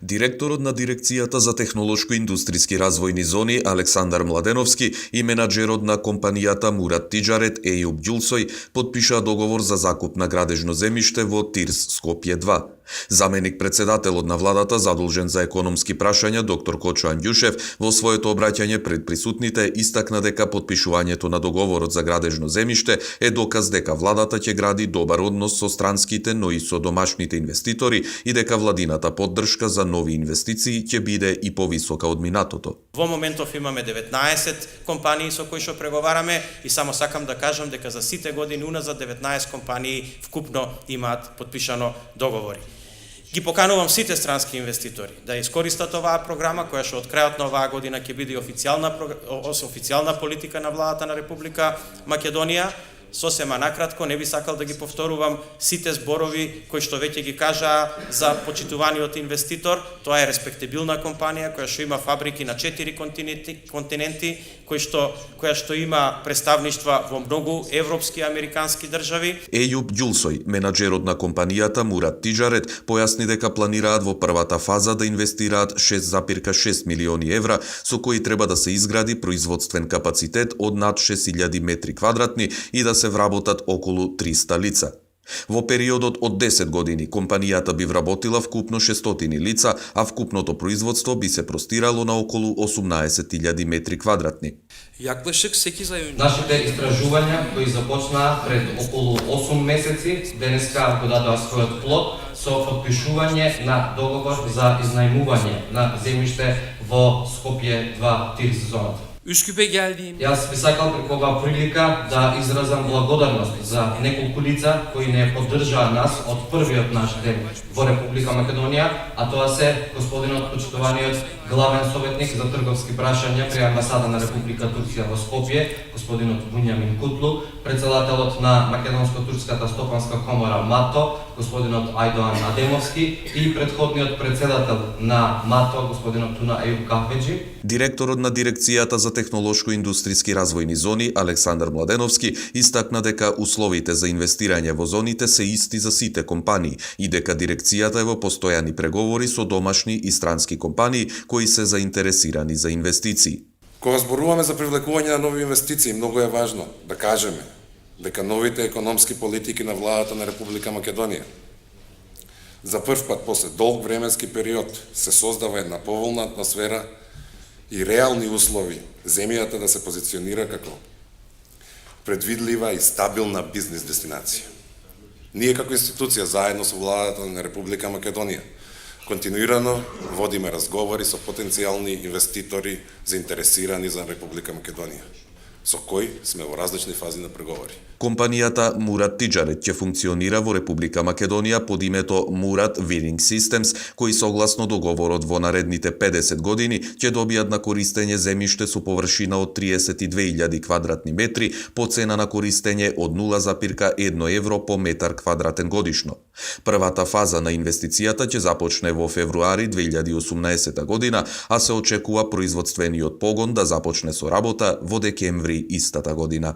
Директорот на Дирекцијата за технолошко-индустријски развојни зони Александар Младеновски и менаџерот на компанијата Мурат Тиџарет Ејуб Ѓулсој подпишаа договор за закуп на градежно земјиште во Тирс Скопје 2. Заменик председателот на владата задолжен за економски прашања доктор Кочо Андјушев во своето обраќање пред присутните истакна дека подпишувањето на договорот за градежно земјиште е доказ дека владата ќе гради добар однос со странските, но и со домашните инвеститори и дека владината поддршка за нови инвестиции ќе биде и повисока од минатото. Во моментов имаме 19 компании со кои што преговараме и само сакам да кажам дека за сите години уназад 19 компании вкупно имаат подпишано договори. Ги поканувам сите странски инвеститори да искористат оваа програма која што од крајот на оваа година ќе биде официјална политика на владата на Република Македонија. Сосема накратко, не би сакал да ги повторувам сите зборови кои што веќе ги кажаа за почитуваниот инвеститор. Тоа е респектабилна компанија која што има фабрики на 4 континенти, која што има представништва во многу европски и американски држави. Ејуб Ѓулсој, менаџерот на компанијата Мурат Тиџарет, појасни дека планираат во првата фаза да инвестираат 6,6 милиони евра, со кои треба да се изгради производствен капацитет од над 6000 метри квадратни и да се вработат околу 300 лица. Во периодот од 10 години компанијата би вработила вкупно 600 лица, а вкупното производство би се простирало на околу 18.000 метри квадратни. Нашите истражувања кои започнаа пред околу 8 месеци, денеска го дадоа својот плод со подпишување на договор за изнајмување на земјиште во Скопје 2 Тирс зоната. Јас би сакал преку оваа прилика да изразам благодарност за неколку лица кои не поддржаа нас од првиот наш ден во Република Македонија, а тоа се господинот почитуваниот главен советник за трговски прашања при амбасада на Република Турција во Скопје, господинот Буњамин Кутлу, председателот на Македонско-турската стопанска комора МАТО, господинот Ајдоан Адемовски и претходниот председател на МАТО, господинот Туна Ејуб Кахвеџи. Директорот на Дирекцијата за технолошко-индустријски развојни зони Александар Младеновски истакна дека условите за инвестирање во зоните се исти за сите компании и дека дирекцијата е во постојани преговори со домашни и странски компании кои се заинтересирани за инвестиции. Кога зборуваме за привлекување на нови инвестиции, многу е важно да кажеме дека новите економски политики на владата на Република Македонија за прв пат после долг временски период се создава една поволна атмосфера и реални услови земјата да се позиционира како предвидлива и стабилна бизнес дестинација. Ние како институција заедно со владата на Република Македонија континуирано водиме разговори со потенцијални инвеститори заинтересирани за Република Македонија, со кои сме во различни фази на преговори. Компанијата Мурат Тиџарет ќе функционира во Република Македонија под името Мурат Виринг Системс, кои согласно договорот во наредните 50 години ќе добијат на користење земјиште со површина од 32.000 квадратни метри по цена на користење од 0,1 евро по метар квадратен годишно. Првата фаза на инвестицијата ќе започне во февруари 2018 година, а се очекува производствениот погон да започне со работа во декември истата година.